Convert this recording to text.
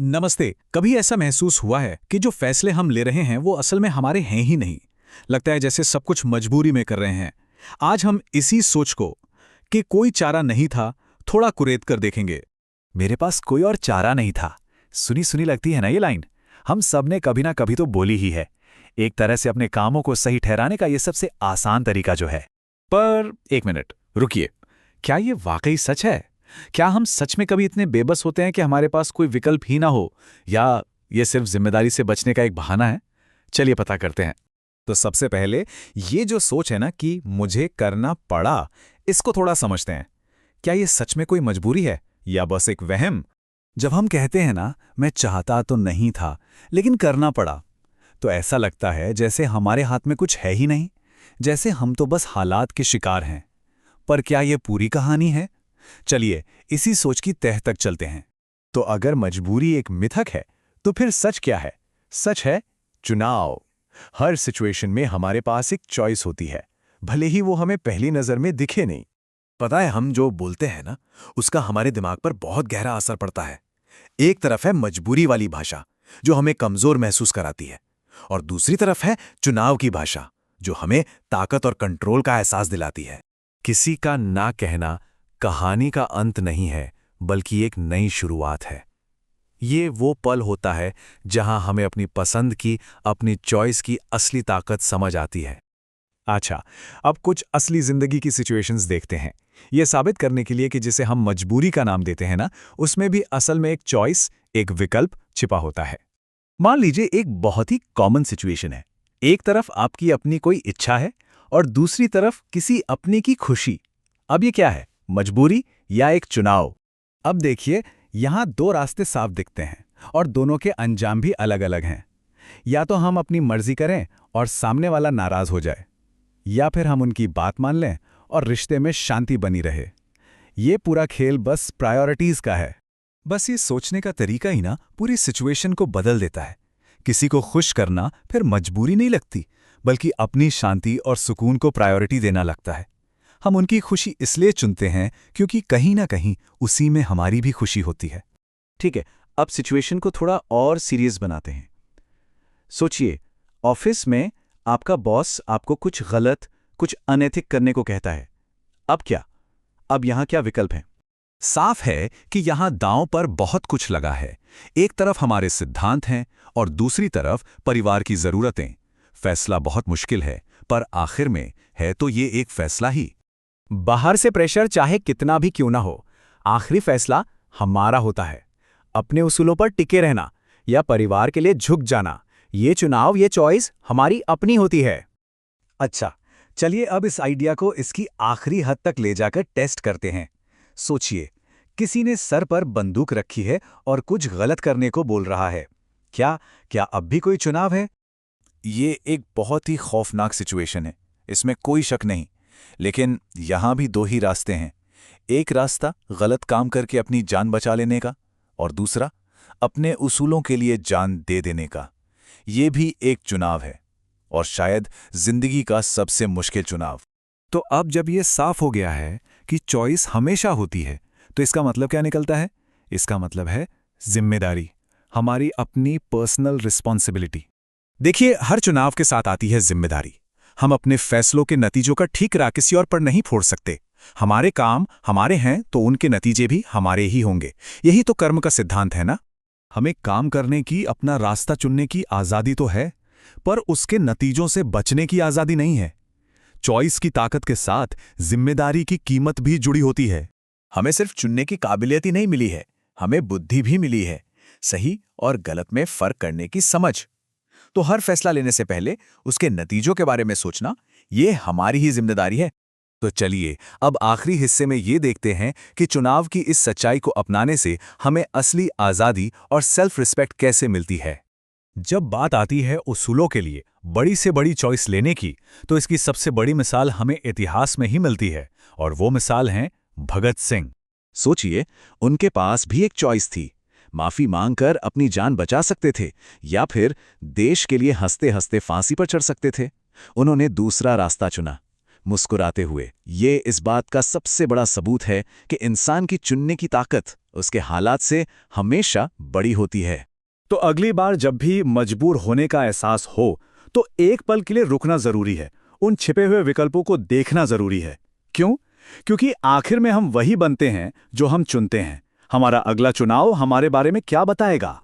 नमस्ते। कभी ऐसा महसूस हुआ है कि जो फैसले हम ले रहे हैं वो असल में हमारे हैं ही नहीं। लगता है जैसे सब कुछ मजबूरी में कर रहे हैं। आज हम इसी सोच को कि कोई चारा नहीं था थोड़ा कुरेद कर देखेंगे। मेरे पास कोई और चारा नहीं था। सुनी सुनी लगती है ना ये लाइन। हम सब ने कभी ना कभी तो बोली ही है। एक तरह से अपने कामों को सही ठहराने का ये सबसे आसान तरीका जो है। पर एक मिनट रुकिए, क्या ये वाकई सच है? क्या हम सच में कभी इतने बेबस होते हैं कि हमारे पास कोई विकल्प ही ना हो, या ये सिर्फ जिम्मेदारी से बचने का एक बहाना है? चलिए पता करते हैं। तो सबसे पहले ये जो सोच है ना कि मुझे करना पड़ा, इसको थोड़ा समझते हैं। क्या ये सच में कोई मजबूरी है या बस एक वहम? जब हम कहते हैं ना, मैं चाहता तो नहीं था लेकिन करना पड़ा, तो ऐसा लगता है जैसे हमारे हाथ में कुछ है ही नहीं, जैसे हम तो बस हालात के शिकार हैं। पर क्या ये पूरी कहानी है? चलिए इसी सोच की तह तक चलते हैं। तो अगर मजबूरी एक मिथक है, तो फिर सच क्या है? सच है चुनाव। हर सिचुएशन में हमारे पास एक चॉइस होती है, भले ही वो हमें पहली नजर में दिखे नहीं। पता है, हम जो बोलते हैं ना, उसका हमारे दिमाग पर बहुत गहरा असर पड़ता है। एक तरफ है मजबूरी वाली भाषा, जो हमें कमजोर महसूस कराती है, और दूसरी तरफ है चुनाव की भाषा, जो हमें ताकत और कंट्रोल का एहसास दिलाती है। किसी का ना कहना कहानी का अंत नहीं है, बल्कि एक नई शुरुआत है। ये वो पल होता है जहां हमें अपनी पसंद की, अपनी चॉइस की असली ताकत समझ आती है। अच्छा, अब कुछ असली जिंदगी की सिचुएशंस देखते हैं, ये साबित करने के लिए कि जिसे हम मजबूरी का नाम देते हैं ना, उसमें भी असल में एक चॉइस, एक विकल्प छिपा होता है। मान लीजिए एक बहुत ही कॉमन सिचुएशन है। एक तरफ आपकी अपनी कोई इच्छा है और दूसरी तरफ किसी अपने की खुशी। अब ये क्या है, मजबूरी या एक चुनाव? अब देखिए, यहाँ दो रास्ते साफ दिखते हैं और दोनों के अंजाम भी अलग अलग हैं। या तो हम अपनी मर्जी करें और सामने वाला नाराज हो जाए, या फिर हम उनकी बात मान लें और रिश्ते में शांति बनी रहे। ये पूरा खेल बस प्रायोरिटीज का है। बस ये सोचने का तरीका ही ना पूरी सिचुएशन को बदल देता है। किसी को खुश करना फिर मजबूरी नहीं लगती, बल्कि अपनी शांति और सुकून को प्रायोरिटी देना लगता है। हम उनकी खुशी इसलिए चुनते हैं क्योंकि कहीं ना कहीं उसी में हमारी भी खुशी होती है। ठीक है, अब सिचुएशन को थोड़ा और सीरियस बनाते हैं। सोचिए, ऑफिस में आपका बॉस आपको कुछ गलत, कुछ अनैतिक करने को कहता है। अब क्या? अब यहां क्या विकल्प है? साफ है कि यहां दांव पर बहुत कुछ लगा है। एक तरफ हमारे सिद्धांत हैं और दूसरी तरफ परिवार की जरूरतें। फैसला बहुत मुश्किल है, पर आखिर में है तो ये एक फैसला ही। बाहर से प्रेशर चाहे कितना भी क्यों ना हो, आखिरी फैसला हमारा होता है। अपने उसूलों पर टिके रहना या परिवार के लिए झुक जाना, ये चुनाव, ये चॉइस हमारी अपनी होती है। अच्छा, चलिए अब इस आइडिया को इसकी आखिरी हद तक ले जाकर टेस्ट करते हैं। सोचिए, किसी ने सर पर बंदूक रखी है और कुछ गलत करने को बोल रहा है। क्या क्या अब भी कोई चुनाव है? ये एक बहुत ही खौफनाक सिचुएशन है, इसमें कोई शक नहीं। लेकिन यहां भी दो ही रास्ते हैं। एक रास्ता गलत काम करके अपनी जान बचा लेने का, और दूसरा अपने उसूलों के लिए जान दे देने का। ये भी एक चुनाव है, और शायद जिंदगी का सबसे मुश्किल चुनाव। तो अब जब ये साफ हो गया है कि चॉइस हमेशा होती है, तो इसका मतलब क्या निकलता है? इसका मतलब है जिम्मेदारी, हमारी अपनी पर्सनल रिस्पॉन्सिबिलिटी। देखिए, हर चुनाव के साथ आती है जिम्मेदारी। हम अपने फैसलों के नतीजों का ठीकरा किसी और पर नहीं फोड़ सकते। हमारे काम हमारे हैं तो उनके नतीजे भी हमारे ही होंगे। यही तो कर्म का सिद्धांत है ना। हमें काम करने की, अपना रास्ता चुनने की आज़ादी तो है, पर उसके नतीजों से बचने की आज़ादी नहीं है। चॉइस की ताकत के साथ जिम्मेदारी की कीमत भी जुड़ी होती है। हमें सिर्फ चुनने की काबिलियत ही नहीं मिली है, हमें बुद्धि भी मिली है, सही और गलत में फर्क करने की समझ। तो हर फैसला लेने से पहले उसके नतीजों के बारे में सोचना, ये हमारी ही जिम्मेदारी है। तो चलिए अब आखिरी हिस्से में ये देखते हैं कि चुनाव की इस सच्चाई को अपनाने से हमें असली आज़ादी और सेल्फ रिस्पेक्ट कैसे मिलती है। जब बात आती है उसूलों के लिए बड़ी से बड़ी चॉइस लेने की, तो इसकी सबसे बड़ी मिसाल हमें इतिहास में ही मिलती है, और वो मिसाल हैं भगत सिंह। सोचिए, उनके पास भी एक चॉइस थी। माफी मांगकर अपनी जान बचा सकते थे, या फिर देश के लिए हंसते हंसते फांसी पर चढ़ सकते थे। उन्होंने दूसरा रास्ता चुना, मुस्कुराते हुए। ये इस बात का सबसे बड़ा सबूत है कि इंसान की चुनने की ताकत उसके हालात से हमेशा बड़ी होती है। तो अगली बार जब भी मजबूर होने का एहसास हो, तो एक पल के लिए रुकना जरूरी है, उन छिपे हुए विकल्पों को देखना जरूरी है। क्यों? क्योंकि आखिर में हम वही बनते हैं जो हम चुनते हैं। हमारा अगला चुनाव हमारे बारे में क्या बताएगा?